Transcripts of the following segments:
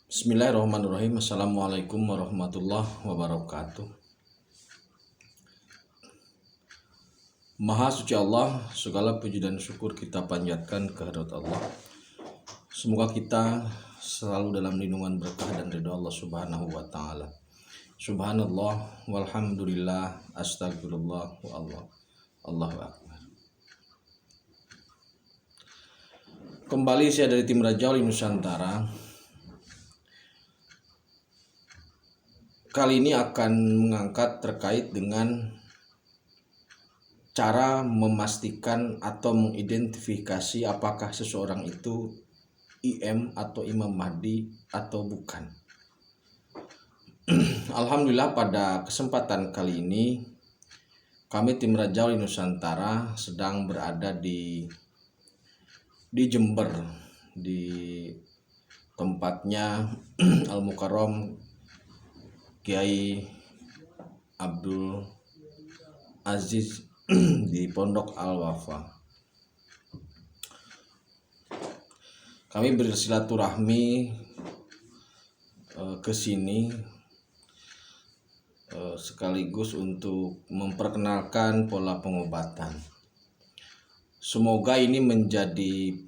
Bismillahirrahmanirrahim. Assalamualaikum warahmatullahi wabarakatuh. Maha suci Allah, segala puji dan syukur kita panjatkan kehadirat Allah. Semoga kita selalu dalam lindungan berkah dan ridha Allah Subhanahu wa taala. Subhanallah walhamdulillah astagfirullah wa Allah. Allahu akbar. Kembali saya dari tim Rajauli Nusantara. Kali ini akan mengangkat terkait dengan cara memastikan atau mengidentifikasi apakah seseorang itu IM atau Imam Mahdi atau bukan. Alhamdulillah pada kesempatan kali ini kami tim Rajauli Nusantara sedang berada di Jember, di tempatnya Al Mukarram Kiai Abdul Aziz di Pondok Al Wafa. Kami bersilaturahmi ke sini sekaligus untuk memperkenalkan pola pengobatan. Semoga ini menjadi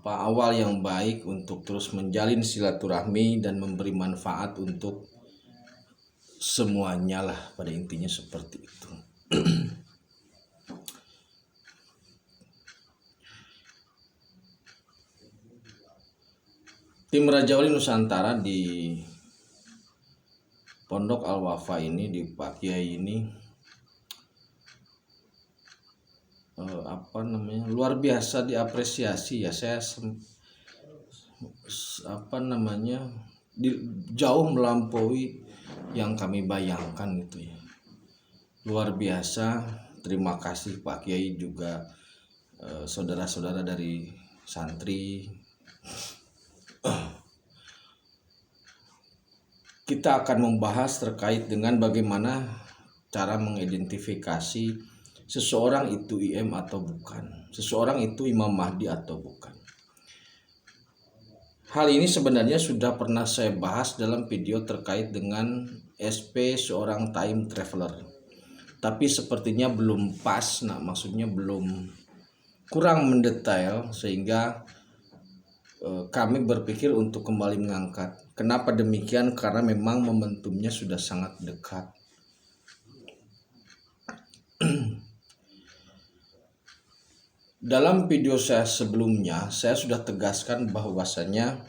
awal yang baik untuk terus menjalin silaturahmi dan memberi manfaat untuk semuanya lah, pada intinya seperti itu. Tim Rajauli Nusantara di Pondok Al Wafa ini, di Pak Kiai ini luar biasa diapresiasi ya. Saya jauh melampaui yang kami bayangkan gitu ya. Luar biasa. Terima kasih Pak Kiai, juga saudara-saudara dari santri. Kita akan membahas terkait dengan bagaimana cara mengidentifikasi seseorang itu IM atau bukan, seseorang itu Imam Mahdi atau bukan. Hal ini sebenarnya sudah pernah saya bahas dalam video terkait dengan SP seorang time traveler, tapi sepertinya belum pas, maksudnya belum, kurang mendetail, sehingga kami berpikir untuk kembali mengangkat. Kenapa demikian? Karena memang momentumnya sudah sangat dekat. Dalam video saya sebelumnya, saya sudah tegaskan bahwasanya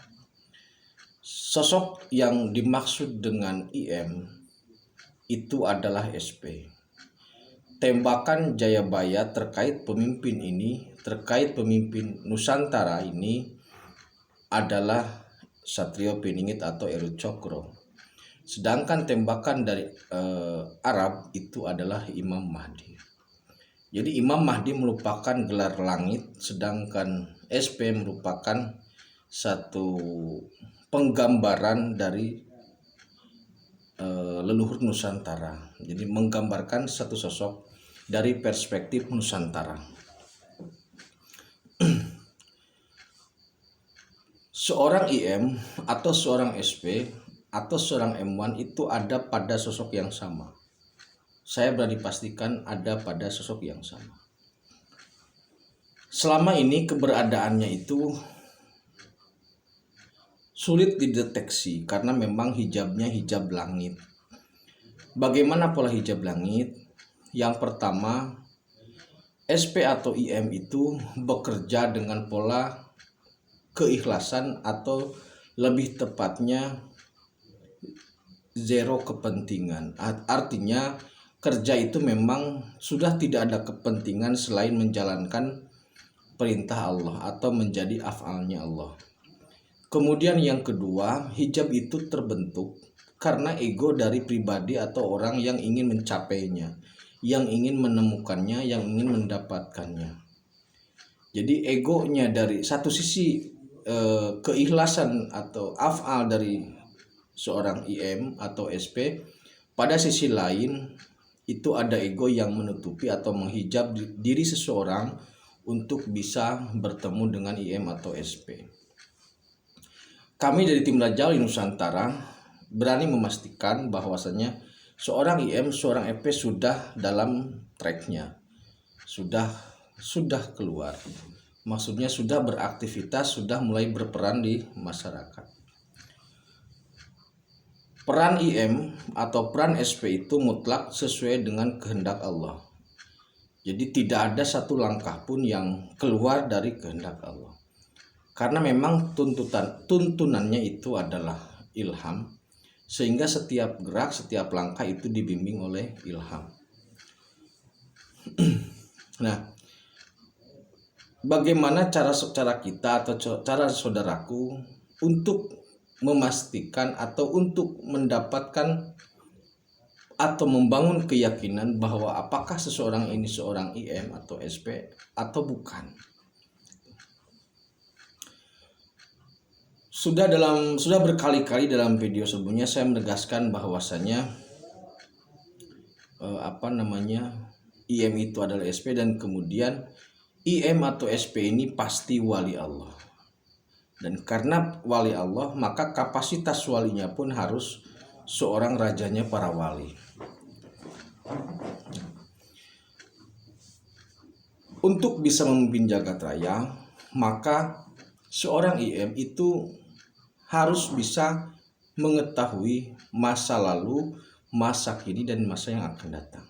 sosok yang dimaksud dengan IM itu adalah SP. Tembakan Jayabaya terkait pemimpin ini, terkait pemimpin Nusantara ini adalah Satrio Piningit atau Eru Cokro. Sedangkan tembakan dari Arab itu adalah Imam Mahdi. Jadi Imam Mahdi merupakan gelar langit, sedangkan SP merupakan satu penggambaran dari leluhur Nusantara. Jadi menggambarkan satu sosok dari perspektif Nusantara. Seorang IM atau seorang SP atau seorang M1 itu ada pada sosok yang sama. Saya berani pastikan ada pada sosok yang sama. Selama ini keberadaannya itu sulit dideteksi karena memang hijabnya hijab langit. Bagaimana pola hijab langit? Yang pertama, SP atau IM itu bekerja dengan pola keikhlasan, atau lebih tepatnya zero kepentingan. Artinya kerja itu memang sudah tidak ada kepentingan selain menjalankan perintah Allah atau menjadi afalnya Allah. Kemudian yang kedua, hijab itu terbentuk karena ego dari pribadi atau orang yang ingin mencapainya, yang ingin menemukannya, yang ingin mendapatkannya. Jadi egonya dari satu sisi, keikhlasan atau afal dari seorang IM atau SP, pada sisi lain itu ada ego yang menutupi atau menghijab diri seseorang untuk bisa bertemu dengan IM atau SP. kami dari tim Raja Wali Nusantara berani memastikan bahwasanya seorang IM, seorang EP sudah dalam tracknya, sudah keluar. Maksudnya sudah beraktivitas, sudah mulai berperan di masyarakat. Peran IM atau peran SP itu mutlak sesuai dengan kehendak Allah. Jadi tidak ada satu langkah pun yang keluar dari kehendak Allah. Karena memang tuntunannya itu adalah ilham, sehingga setiap gerak, setiap langkah itu dibimbing oleh ilham. Nah, bagaimana cara kita atau cara saudaraku untuk memastikan atau untuk mendapatkan atau membangun keyakinan bahwa apakah seseorang ini seorang IM atau SP atau bukan? Sudah berkali-kali dalam video sebelumnya saya menegaskan bahwasanya IM itu adalah SP, dan kemudian IM atau SP ini pasti wali Allah. Dan karena wali Allah, maka kapasitas walinya pun harus seorang rajanya para wali. Untuk bisa memimpin jagat raya, maka seorang IM itu harus bisa mengetahui masa lalu, masa kini, dan masa yang akan datang.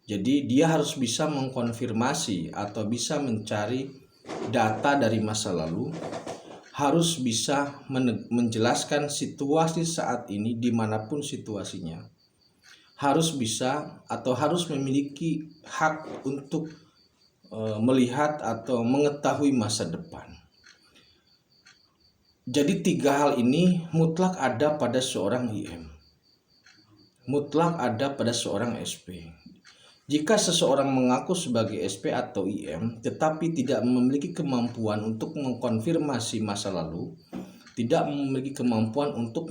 Jadi dia harus bisa mengkonfirmasi atau bisa mencari data dari masa lalu, harus bisa menjelaskan situasi saat ini dimanapun situasinya, harus bisa atau harus memiliki hak untuk melihat atau mengetahui masa depan. Jadi 3 hal ini mutlak ada pada seorang IM, mutlak ada pada seorang SP. Jika seseorang mengaku sebagai SP atau IM tetapi tidak memiliki kemampuan untuk mengkonfirmasi masa lalu, tidak memiliki kemampuan untuk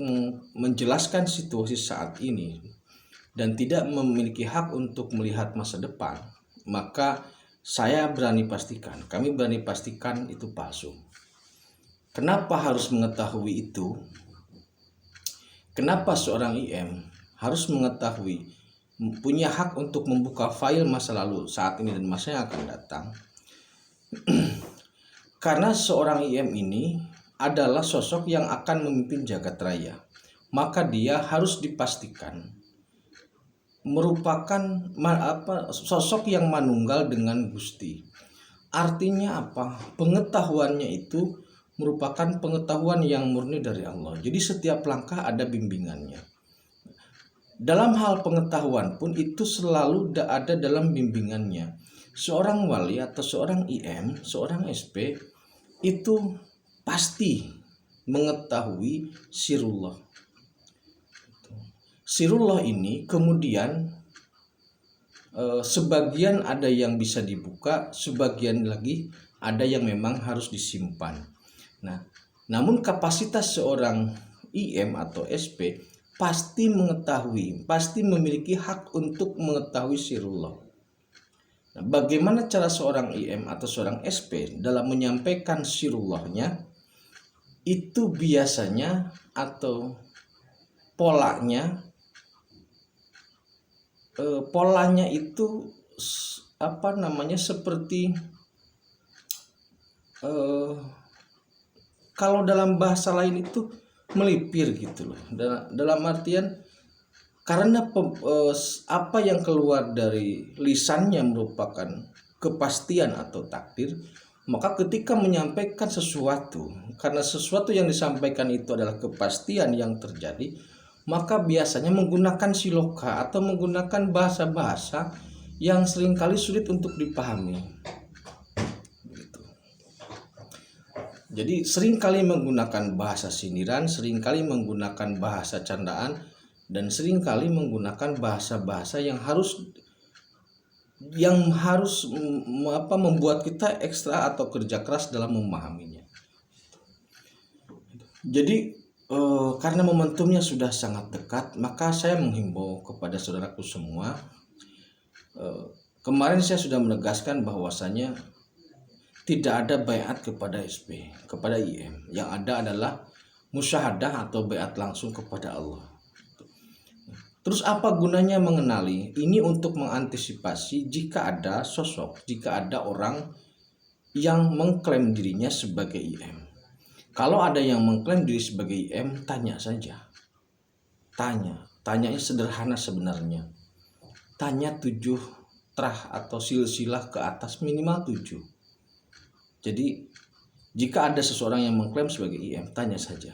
menjelaskan situasi saat ini, dan tidak memiliki hak untuk melihat masa depan, maka kami berani pastikan itu palsu. Kenapa harus mengetahui itu? Kenapa seorang IM harus mengetahui, punya hak untuk membuka file masa lalu, saat ini, dan masa yang akan datang? Karena seorang IM ini adalah sosok yang akan memimpin jagat raya, maka dia harus dipastikan merupakan sosok yang manunggal dengan Gusti. Artinya apa? Pengetahuannya itu merupakan pengetahuan yang murni dari Allah. Jadi setiap langkah ada bimbingannya. Dalam hal pengetahuan pun itu selalu ada dalam bimbingannya. Seorang wali atau seorang IM, seorang SP itu pasti mengetahui sirullah. Sirullah ini kemudian sebagian ada yang bisa dibuka, sebagian lagi ada yang memang harus disimpan. Nah, namun kapasitas seorang IM atau SP pasti mengetahui, pasti memiliki hak untuk mengetahui sirullah. Nah, bagaimana cara seorang IM atau seorang SP dalam menyampaikan sirullahnya? Itu biasanya atau polanya itu seperti kalau dalam bahasa lain itu melipir gitu loh. Dalam artian karena apa yang keluar dari lisannya merupakan kepastian atau takdir, maka ketika menyampaikan sesuatu, karena sesuatu yang disampaikan itu adalah kepastian yang terjadi, maka biasanya menggunakan siloka atau menggunakan bahasa-bahasa yang seringkali sulit untuk dipahami. Jadi seringkali menggunakan bahasa sindiran, seringkali menggunakan bahasa candaan, dan seringkali menggunakan bahasa-bahasa yang harus membuat kita ekstra atau kerja keras dalam memahaminya. Jadi karena momentumnya sudah sangat dekat, maka saya menghimbau kepada saudaraku semua. Kemarin saya sudah menegaskan bahwasanya tidak ada baiat kepada SP, kepada IM. Yang ada adalah musyahadah atau baiat langsung kepada Allah. Terus apa gunanya mengenali? Ini untuk mengantisipasi jika ada sosok, jika ada orang yang mengklaim dirinya sebagai IM. Kalau ada yang mengklaim diri sebagai IM, tanya saja. Tanyanya sederhana sebenarnya. Tanya 7 trah atau silsilah ke atas, minimal 7. Jadi jika ada seseorang yang mengklaim sebagai IM, tanya saja.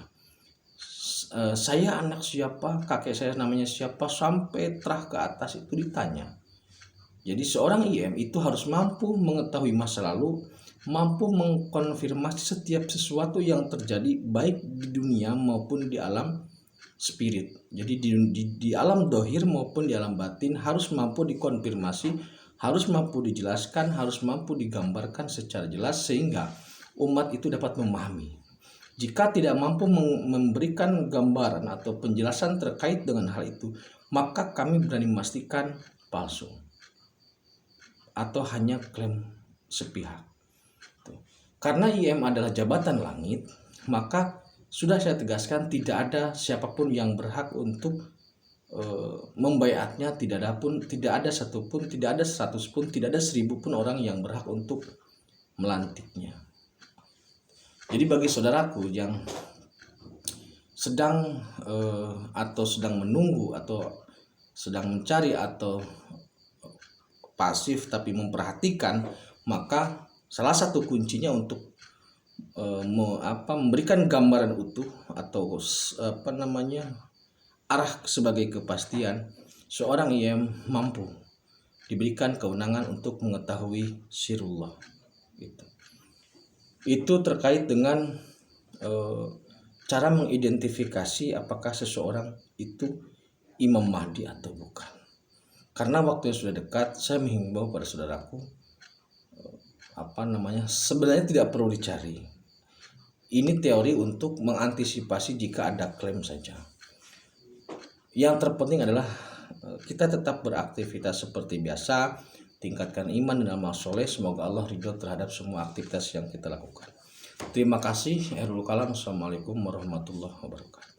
Saya anak siapa, kakek saya namanya siapa, sampai trah ke atas itu ditanya. Jadi seorang IM itu harus mampu mengetahui masa lalu, mampu mengkonfirmasi setiap sesuatu yang terjadi baik di dunia maupun di alam spirit. Jadi di alam dohir maupun di alam batin harus mampu dikonfirmasi, harus mampu dijelaskan, harus mampu digambarkan secara jelas sehingga umat itu dapat memahami. Jika tidak mampu memberikan gambaran atau penjelasan terkait dengan hal itu, maka kami berani memastikan palsu atau hanya klaim sepihak. Karena IM adalah jabatan langit, maka sudah saya tegaskan tidak ada siapapun yang berhak untuk membaiatnya. Tidak ada satupun, tidak ada 100 pun, tidak ada 1000 pun orang yang berhak untuk melantiknya. Jadi bagi saudaraku yang sedang atau sedang menunggu atau sedang mencari atau pasif tapi memperhatikan, maka salah satu kuncinya untuk memberikan gambaran utuh atau arah sebagai kepastian, seorang yang mampu diberikan kewenangan untuk mengetahui sirullah. Itu terkait dengan cara mengidentifikasi apakah seseorang itu Imam Mahdi atau bukan. Karena waktunya sudah dekat, saya menghimbau pada saudaraku, sebenarnya tidak perlu dicari. Ini teori untuk mengantisipasi jika ada klaim saja. Yang terpenting adalah kita tetap beraktivitas seperti biasa, tingkatkan iman dan amal soleh. Semoga Allah ridho terhadap semua aktivitas yang kita lakukan. Terima kasih. Akhirul kalam. Assalamualaikum warahmatullahi wabarakatuh.